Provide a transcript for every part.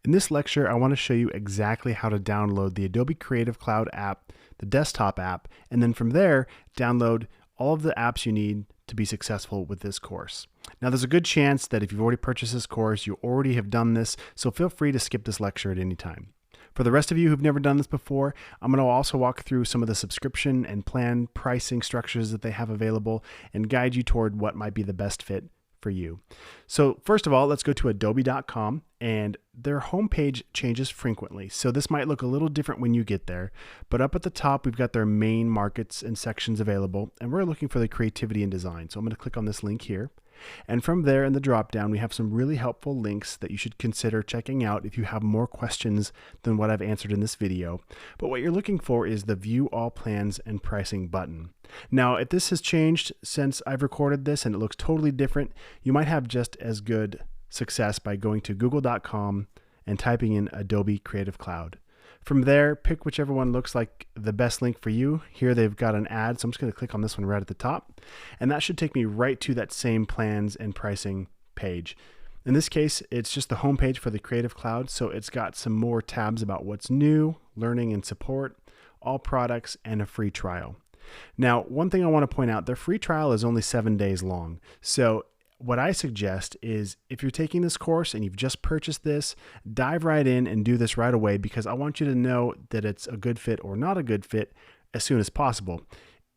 In this lecture, I want to show you exactly how to download the Adobe Creative Cloud app, the desktop app, and then from there, download all of the apps you need to be successful with this course. Now, there's a good chance that if you've already purchased this course, you already have done this, so feel free to skip this lecture at any time. For the rest of you who've never done this before, I'm going to also walk through some of the subscription and plan pricing structures that they have available and guide you toward what might be the best fit for you. So first of all, let's go to adobe.com, and their homepage changes frequently. So this might look a little different when you get there, but up at the top, we've got their main markets and sections available, and we're looking for the creativity and design. So I'm going to click on this link here. And from there in the drop-down, we have some really helpful links that you should consider checking out if you have more questions than what I've answered in this video. But what you're looking for is the View All Plans and Pricing button. Now, if this has changed since I've recorded this and it looks totally different, you might have just as good success by going to google.com and typing in Adobe Creative Cloud. From there, pick whichever one looks like the best link for you. Here they've got an ad, so I'm just going to click on this one right at the top. And that should take me right to that same plans and pricing page. In this case, it's just the home page for the Creative Cloud, so it's got some more tabs about what's new, learning and support, all products, and a free trial. Now, one thing I want to point out, their free trial is only 7 days long. So what I suggest is if you're taking this course and you've just purchased this, dive right in and do this right away, because I want you to know that it's a good fit or not a good fit as soon as possible.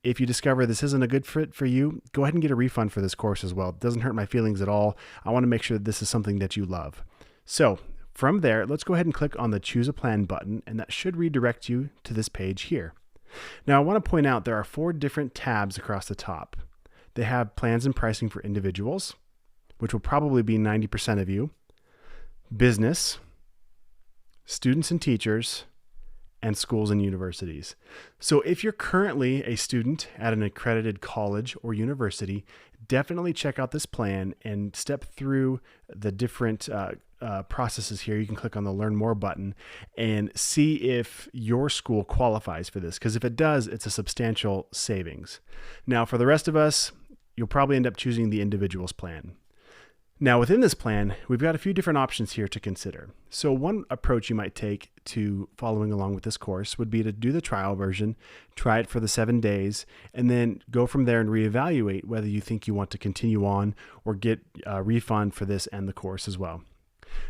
If you discover this isn't a good fit for you, go ahead and get a refund for this course as well. It doesn't hurt my feelings at all. I want to make sure that this is something that you love. So from there, let's go ahead and click on the Choose a Plan button, and that should redirect you to this page here. Now, I want to point out there are 4 different tabs across the top. They have plans and pricing for individuals, which will probably be 90% of you, business, students and teachers, and schools and universities. So if you're currently a student at an accredited college or university, definitely check out this plan and step through the different processes here. You can click on the Learn More button and see if your school qualifies for this, because if it does, it's a substantial savings. Now, for the rest of us, you'll probably end up choosing the individuals plan. Now, within this plan, we've got a few different options here to consider. So one approach you might take to following along with this course would be to do the trial version, try it for the 7 days, and then go from there and reevaluate whether you think you want to continue on or get a refund for this and the course as well.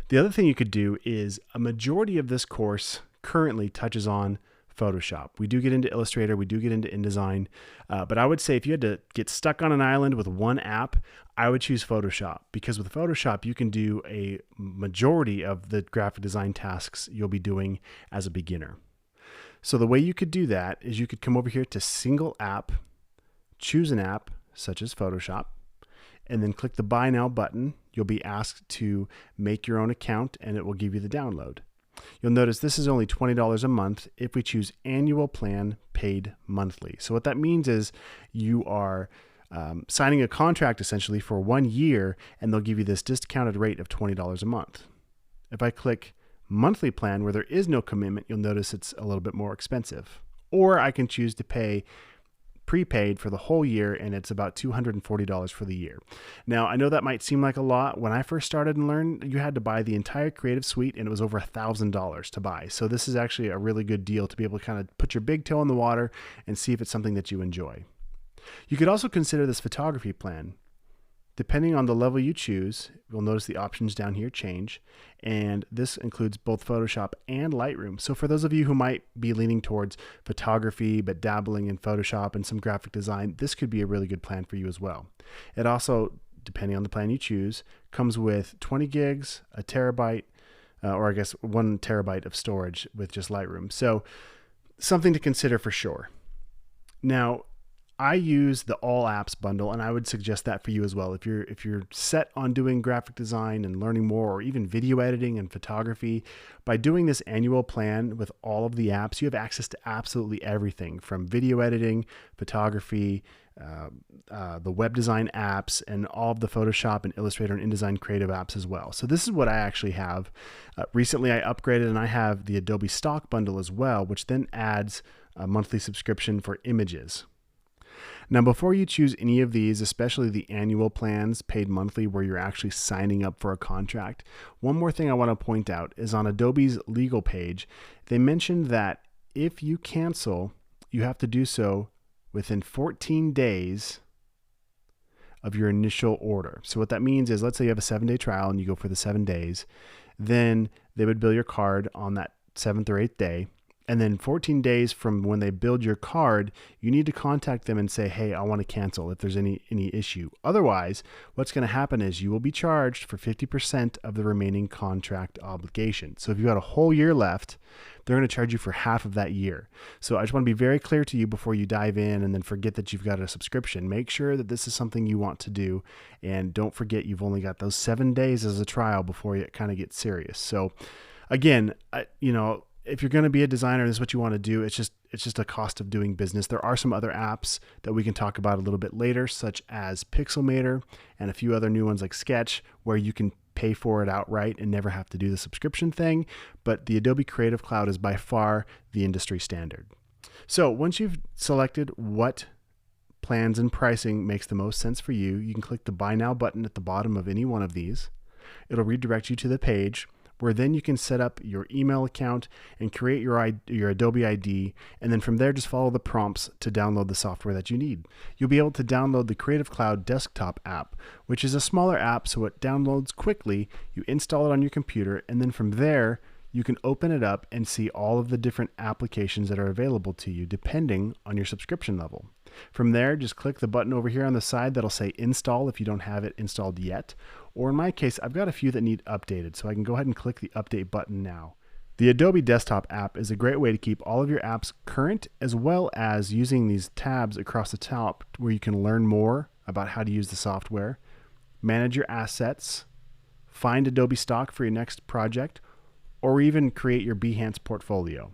The other thing you could do is a majority of this course currently touches on Photoshop. We do get into Illustrator, we do get into InDesign, but I would say if you had to get stuck on an island with one app, I would choose Photoshop, because with Photoshop, you can do a majority of the graphic design tasks you'll be doing as a beginner. So the way you could do that is you could come over here to Single App, choose an app such as Photoshop, and then click the Buy Now button. You'll be asked to make your own account, and it will give you the download. You'll notice this is only $20 a month if we choose annual plan paid monthly. So what that means is you are signing a contract essentially for 1 year, and they'll give you this discounted rate of $20 a month. If I click monthly plan where there is no commitment, you'll notice it's a little bit more expensive. Or I can choose to pay prepaid for the whole year, and it's about $240 for the year. Now, I know that might seem like a lot. When I first started and learned, you had to buy the entire Creative Suite, and it was over $1,000 to buy. So this is actually a really good deal to be able to kind of put your big toe in the water and see if it's something that you enjoy. You could also consider this photography plan. Depending on the level you choose, you'll notice the options down here change, and this includes both Photoshop and Lightroom. So for those of you who might be leaning towards photography but dabbling in Photoshop and some graphic design, this could be a really good plan for you as well. It also, depending on the plan you choose, comes with 20 gigs, a terabyte, or I guess 1 terabyte of storage with just Lightroom. So something to consider for sure. Now, I use the All Apps bundle, and I would suggest that for you as well. If you're set on doing graphic design and learning more, or even video editing and photography, by doing this annual plan with all of the apps, you have access to absolutely everything from video editing, photography, the web design apps, and all of the Photoshop and Illustrator and InDesign creative apps as well. So this is what I actually have. Recently I upgraded, and I have the Adobe Stock bundle as well, which then adds a monthly subscription for images. Now, before you choose any of these, especially the annual plans paid monthly where you're actually signing up for a contract, one more thing I want to point out is on Adobe's legal page, they mentioned that if you cancel, you have to do so within 14 days of your initial order. So what that means is, let's say you have a 7-day trial and you go for the 7 days, then they would bill your card on that 7th or 8th day. And then 14 days from when they build your card, you need to contact them and say, hey, I want to cancel if there's any issue. Otherwise, what's going to happen is you will be charged for 50% of the remaining contract obligation. So if you got a whole year left, they're going to charge you for half of that year. So I just want to be very clear to you before you dive in and then forget that you've got a subscription. Make sure that this is something you want to do. And don't forget, you've only got those 7 days as a trial before it kind of gets serious. So again, if you're going to be a designer, this is what you want to do. It's just a cost of doing business. There are some other apps that we can talk about a little bit later, such as Pixelmator and a few other new ones like Sketch, where you can pay for it outright and never have to do the subscription thing. But the Adobe Creative Cloud is by far the industry standard. So once you've selected what plans and pricing makes the most sense for you, you can click the Buy Now button at the bottom of any one of these. It'll redirect you to the page where then you can set up your email account and create your Adobe ID, and then from there just follow the prompts to download the software that you need. You'll be able to download the Creative Cloud desktop app, which is a smaller app so it downloads quickly. You install it on your computer, and then from there you can open it up and see all of the different applications that are available to you depending on your subscription level. From there, just click the button over here on the side that'll say install if you don't have it installed yet. Or in my case, I've got a few that need updated, so I can go ahead and click the update button now. The Adobe Desktop app is a great way to keep all of your apps current, as well as using these tabs across the top where you can learn more about how to use the software, manage your assets, find Adobe stock for your next project, or even create your Behance portfolio.